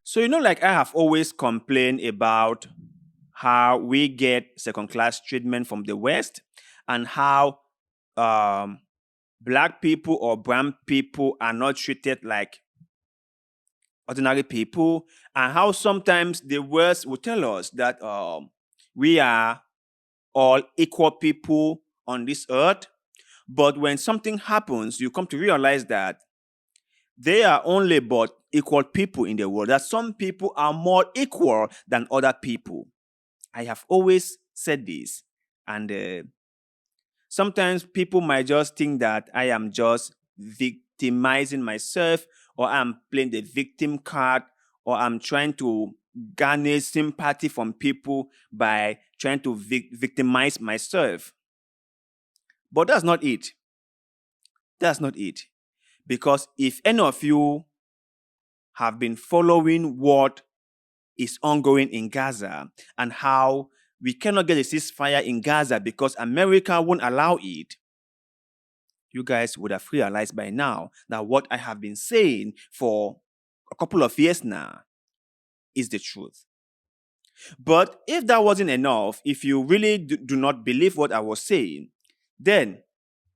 So, like I have always complained about how we get second class treatment from the West and how um, black people or brown people are not treated like ordinary people, and how sometimes the West will tell us that we are all equal people on this earth. But when something happens, you come to realize that they are only but equal people in the world, that some people are more equal than other people. I have always said this. And sometimes people might just think that I am just victimizing myself, or I'm playing the victim card, or I'm trying to garner sympathy from people by trying to victimize myself. But that's not it. That's not it. Because if any of you have been following what is ongoing in Gaza and how we cannot get a ceasefire in Gaza because America won't allow it, you guys would have realized by now that what I have been saying for a couple of years now is the truth. But if that wasn't enough, if you really do not believe what I was saying, then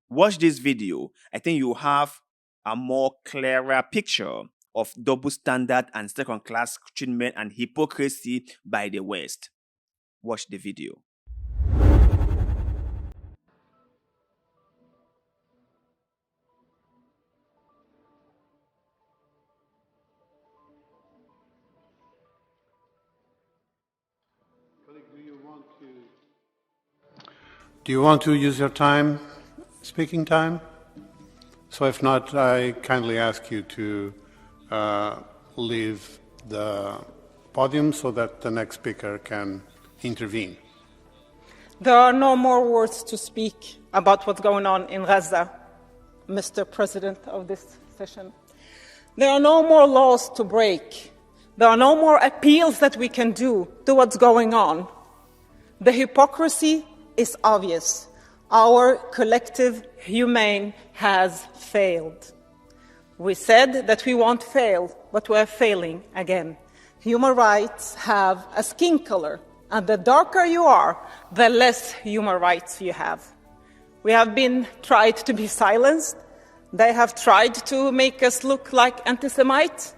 watch this video. I think you have a more clearer picture of double standard and second class treatment and hypocrisy by the West. Watch the video. Do you want to use your time, speaking time? So if not, I kindly ask you to leave the podium so that the next speaker can intervene. There are no more words to speak about what's going on in Gaza, Mr. President of this session. There are no more laws to break. There are no more appeals that we can do to what's going on. The hypocrisy is obvious. Our collective humane has failed. We said that we won't fail, but we're failing again. Human rights have a skin color, and the darker you are, the less human rights you have. We have been tried to be silenced. They have tried to make us look like anti-Semites.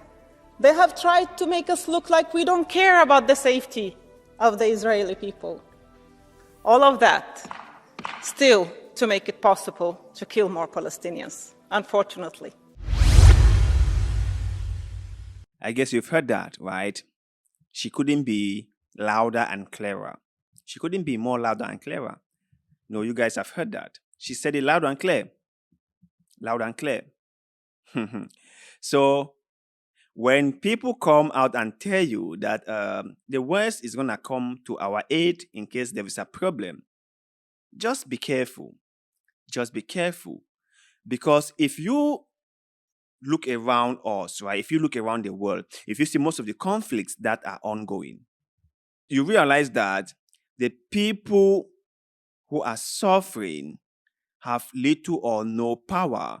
They have tried to make us look like we don't care about the safety of the Israeli people. All of that still to make it possible to kill more Palestinians, unfortunately. I guess you've heard that, right? She couldn't be louder and clearer. She couldn't be more louder and clearer. No, you guys have heard that. She said it loud and clear. Loud and clear. So, when people come out and tell you that the West is going to come to our aid in case there is a problem, just be careful. Just be careful. Because if you look around us, right, if you look around the world, if you see most of the conflicts that are ongoing, you realize that the people who are suffering have little or no power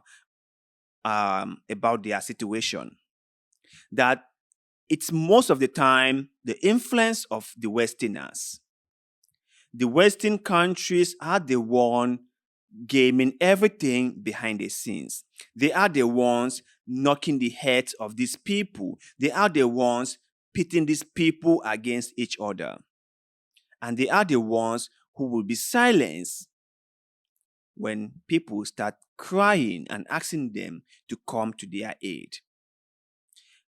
about their situation. That it's most of the time the influence of the Westerners. The Western countries are the one gaming everything behind the scenes. They are the ones knocking the heads of these people. They are the ones pitting these people against each other. And they are the ones who will be silenced when people start crying and asking them to come to their aid.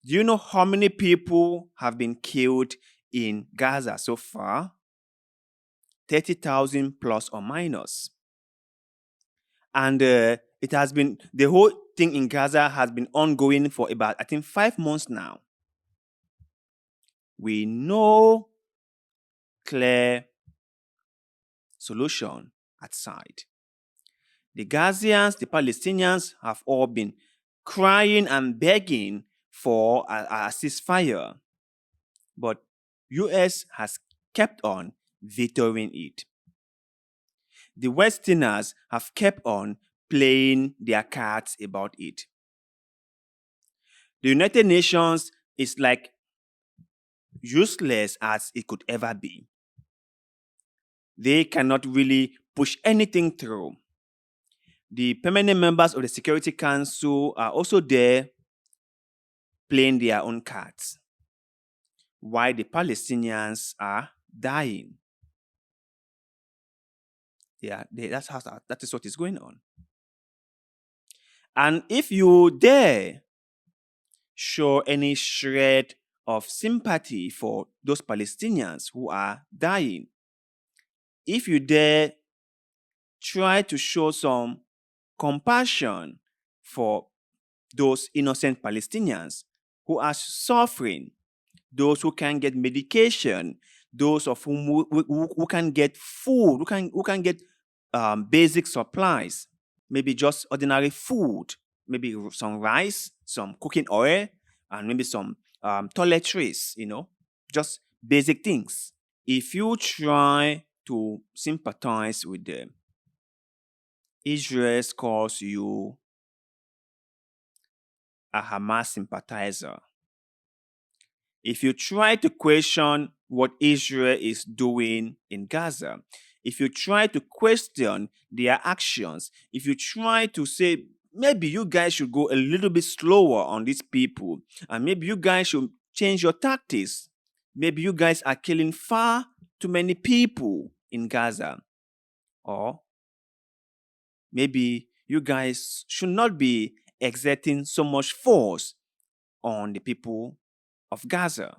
Do you know how many people have been killed in Gaza so far? 30,000 plus or minus. And it has been, the whole thing in Gaza has been ongoing for about, I think, 5 months now. We know clear solution at sight. The Gazians, the Palestinians have all been crying and begging for a ceasefire. But US has kept on vetoing it. The Westerners have kept on playing their cards about it. The United Nations is like useless as it could ever be. They cannot really push anything through. The permanent members of the Security Council are also there playing their own cards, while the Palestinians are dying. That is what is going on. And if you dare show any shred of sympathy for those Palestinians who are dying, if you dare try to show some compassion for those innocent Palestinians who are suffering, those who can get medication, those of whom who can get food, who can get basic supplies, maybe just ordinary food, maybe some rice, some cooking oil, and maybe some toiletries, just basic things. If you try to sympathize with them, Israel calls you a Hamas sympathizer. If you try to question what Israel is doing in Gaza, if you try to question their actions, if you try to say, maybe you guys should go a little bit slower on these people, and maybe you guys should change your tactics, maybe you guys are killing far too many people in Gaza, or maybe you guys should not be exerting so much force on the people of Gaza.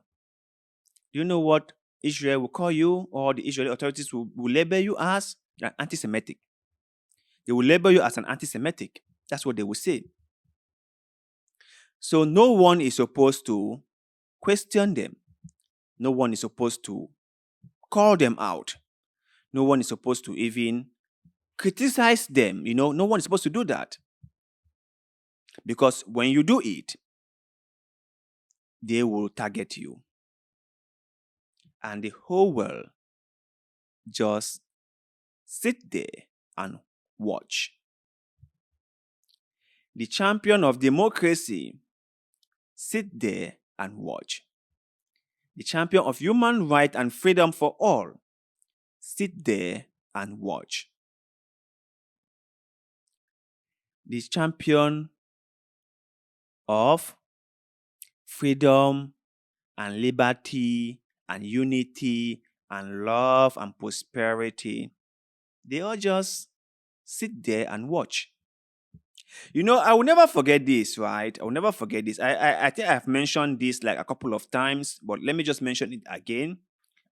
Do you know what Israel will call you, or the Israeli authorities will label you as? Anti-Semitic. They will label you as an anti-Semitic. That's what they will say. So no one is supposed to question them. No one is supposed to call them out. No one is supposed to even criticize them. No one is supposed to do that. Because when you do it, they will target you. And the whole world just sit there and watch. The champion of democracy sit there and watch. The champion of human right and freedom for all sit there and watch. The champion of freedom and liberty and unity and love and prosperity, they all just sit there and watch. I will never forget this, right? I will never forget this. I think I've mentioned this like a couple of times, but let me just mention it again.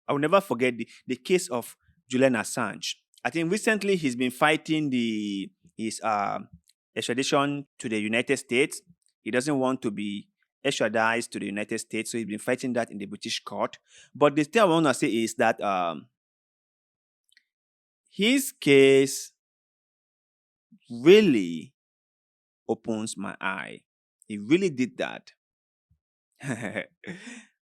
I will never forget the case of Julian Assange. I think recently he's been fighting his extradition to the United States. He doesn't want to be extradited to the United States, so he's been fighting that in the British court. But the thing I want to say is that his case really opens my eye. He really did that.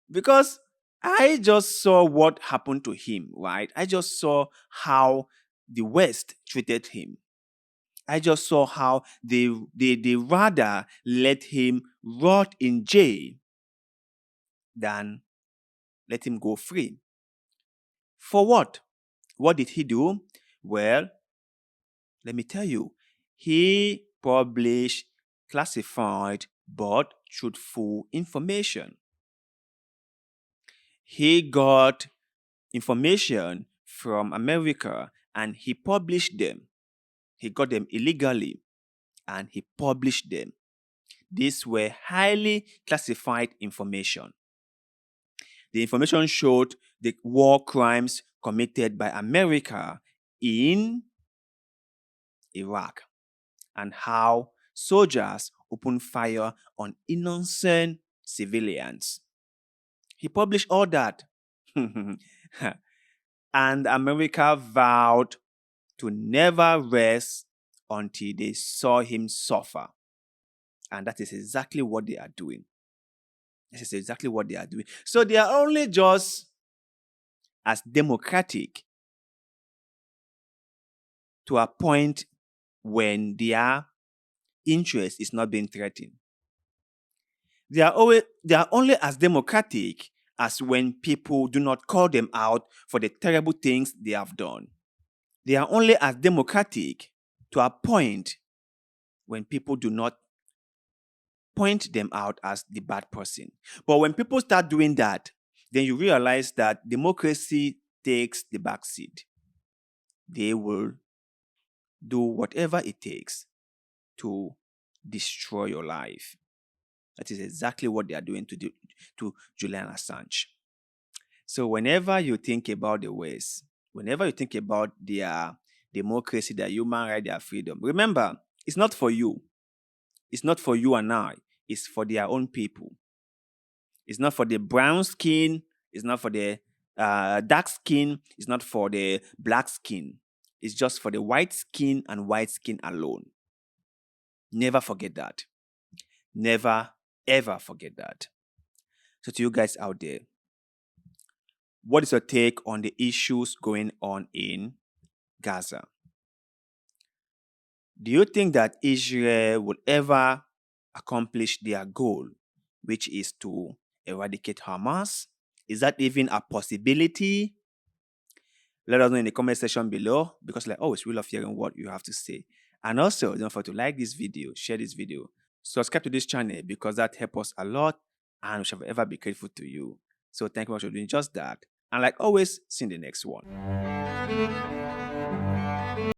Because I just saw what happened to him, right? I just saw how the West treated him. I just saw how they rather let him rot in jail than let him go free. For what? What did he do? Well, let me tell you. He published classified but truthful information. He got information from America and he published them. He got them illegally and he published them. These were highly classified information. The information showed the war crimes committed by America in Iraq and how soldiers opened fire on innocent civilians. He published all that. And America vowed to never rest until they saw him suffer. And that is exactly what they are doing. This is exactly what they are doing. So they are only just as democratic to a point when their interest is not being threatened. They are only as democratic as when people do not call them out for the terrible things they have done. They are only as democratic to a point when people do not point them out as the bad person. But when people start doing that, then you realize that democracy takes the back seat. They will do whatever it takes to destroy your life. That is exactly what they are doing to Julian Assange. So whenever you think about the West, whenever you think about their democracy, their human right, their freedom, remember, it's not for you. It's not for you and I. It's for their own people. It's not for the brown skin. It's not for the dark skin. It's not for the black skin. It's just for the white skin and white skin alone. Never forget that. Never, ever forget that. So to you guys out there, what is your take on the issues going on in Gaza? Do you think that Israel would ever accomplish their goal, which is to eradicate Hamas? Is that even a possibility? Let us know in the comment section below, because like always, we love hearing what you have to say. And also, don't forget to like this video, share this video, subscribe to this channel, because that helps us a lot and we shall ever be grateful to you. So thank you much for doing just that. And like always, see you in the next one.